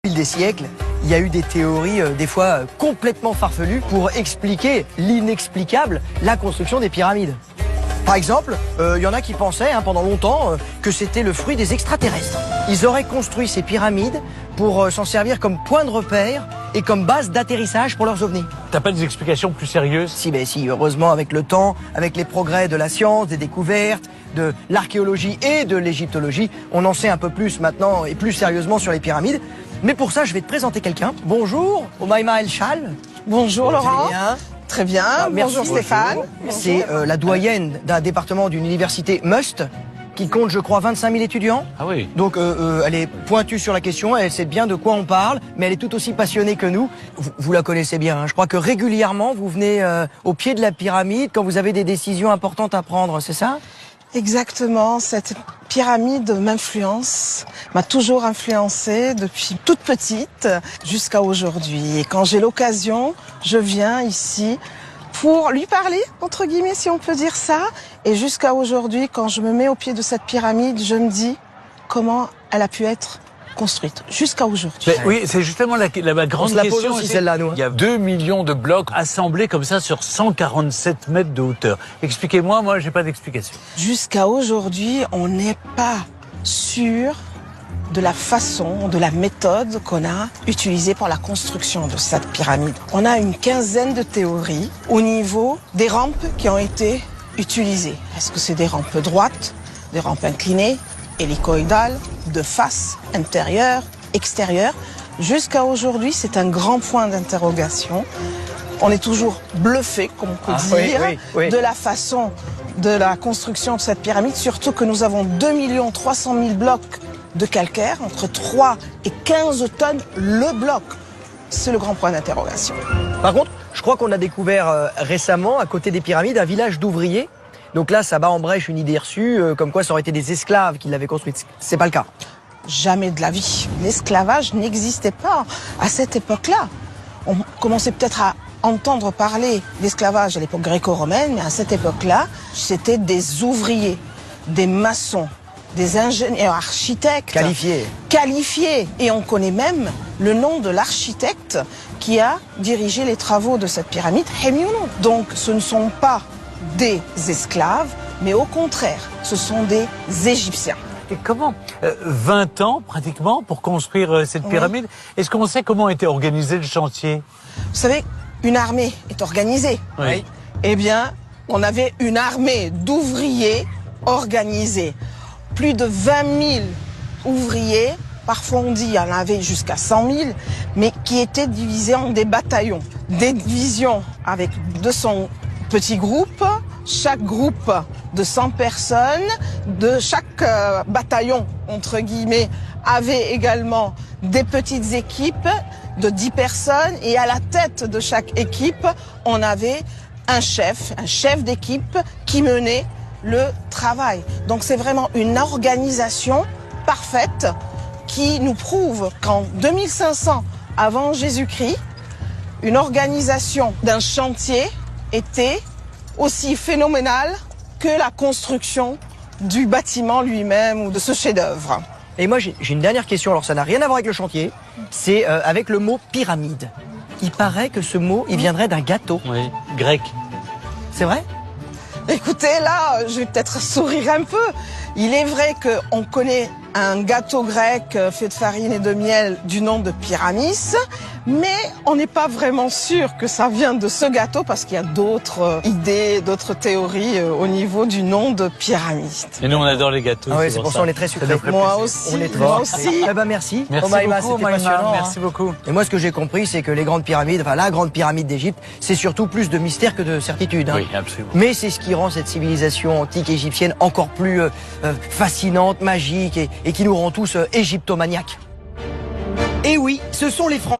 Au fil des siècles, il y a eu des théories des fois complètement farfelues pour expliquer l'inexplicable, la construction des pyramides. Par exemple, il y en a qui pensaient pendant longtemps que c'était le fruit des extraterrestres. Ils auraient construit ces pyramides pour s'en servir comme point de repère et comme base d'atterrissage pour leurs ovnis. T'as pas des explications plus sérieuses? Si, heureusement, avec le temps, avec les progrès de la science, des découvertes, de l'archéologie et de l'égyptologie, on en sait un peu plus maintenant et plus sérieusement sur les pyramides. Mais pour ça, je vais te présenter quelqu'un. Bonjour, Omaima El Chal. Bonjour Laurent. Bien. Très bien. Bonjour Stéphane. C'est la doyenne d'un département d'une université Must qui compte, je crois, 25 000 étudiants. Ah oui. Donc, elle est pointue sur la question, elle sait bien de quoi on parle, mais elle est tout aussi passionnée que nous. Vous la connaissez bien, hein. Je crois que régulièrement, vous venez au pied de la pyramide quand vous avez des décisions importantes à prendre, c'est ça? Exactement. Cette pyramide m'influence, m'a toujours influencée depuis toute petite jusqu'à aujourd'hui. Et quand j'ai l'occasion, je viens ici pour lui parler, entre guillemets, si on peut dire ça. Et jusqu'à aujourd'hui, quand je me mets au pied de cette pyramide, je me dis comment elle a pu être construite jusqu'à aujourd'hui. Oui, c'est justement la grande la pose question. aussi, celle-là, nous. Il y a 2 millions de blocs assemblés comme ça sur 147 mètres de hauteur. Expliquez-moi, moi, j'ai pas d'explication. Jusqu'à aujourd'hui, on n'est pas sûr de la façon, de la méthode qu'on a utilisée pour la construction de cette pyramide. On a une quinzaine de théories au niveau des rampes qui ont été utilisées. Est-ce que c'est des rampes droites, des rampes inclinées, hélicoïdales, de face, intérieure, extérieure? Jusqu'à aujourd'hui, c'est un grand point d'interrogation. On est toujours bluffé, comme on peut dire, oui. de la façon de la construction de cette pyramide, surtout que nous avons 2 300 000 blocs de calcaire, entre 3 et 15 tonnes le bloc. C'est le grand point d'interrogation. Par contre, je crois qu'on a découvert récemment, à côté des pyramides, un village d'ouvriers. Donc là, ça bat en brèche une idée reçue, comme quoi ça aurait été des esclaves qui l'avaient construite. C'est pas le cas. Jamais de la vie. L'esclavage n'existait pas à cette époque-là. On commençait peut-être à entendre parler d'esclavage à l'époque gréco-romaine, mais à cette époque-là, c'était des ouvriers, des maçons, des ingénieurs architectes qualifiés. Et on connaît même le nom de l'architecte qui a dirigé les travaux de cette pyramide, Hémiounou. Donc ce ne sont pas des esclaves, mais au contraire, ce sont des Égyptiens. Et comment 20 ans pratiquement pour construire cette pyramide. Est-ce qu'on sait comment était organisé le chantier? Vous savez, une armée est organisée. Oui. Eh bien, on avait une armée d'ouvriers organisée. Plus de 20 000 ouvriers, parfois on dit qu'il y en avait jusqu'à 100 000, mais qui étaient divisés en des bataillons. Des divisions avec 200 petits groupes, chaque groupe de 100 personnes, de chaque bataillon, entre guillemets, avait également des petites équipes de 10 personnes et à la tête de chaque équipe, on avait un chef d'équipe qui menait le travail. Donc c'est vraiment une organisation parfaite qui nous prouve qu'en 2500 avant Jésus-Christ, une organisation d'un chantier était aussi phénoménale que la construction du bâtiment lui-même ou de ce chef-d'œuvre. Et moi, j'ai une dernière question, alors ça n'a rien à voir avec le chantier, c'est avec le mot pyramide. Il paraît que ce mot, il viendrait d'un gâteau. Oui, grec. C'est vrai? Écoutez, là, je vais peut-être sourire un peu. Il est vrai qu'on connaît un gâteau grec fait de farine et de miel du nom de Pyramis, mais on n'est pas vraiment sûr que ça vient de ce gâteau parce qu'il y a d'autres idées, d'autres théories au niveau du nom de Pyramide. Et nous, on adore les gâteaux. Ah oui, c'est pour ça on est très sucré. Moi aussi, On est très moi sucré. aussi. Eh ben merci. Merci Omaima, beaucoup, c'était Omaima. passionnant. Merci beaucoup. Et moi, ce que j'ai compris, c'est que les grandes pyramides, enfin la grande pyramide d'Égypte, c'est surtout plus de mystère que de certitude. Oui, absolument. Mais c'est ce qui rend cette civilisation antique égyptienne encore plus fascinante, magique et qui nous rend tous égyptomaniaques. Et oui, ce sont les Français.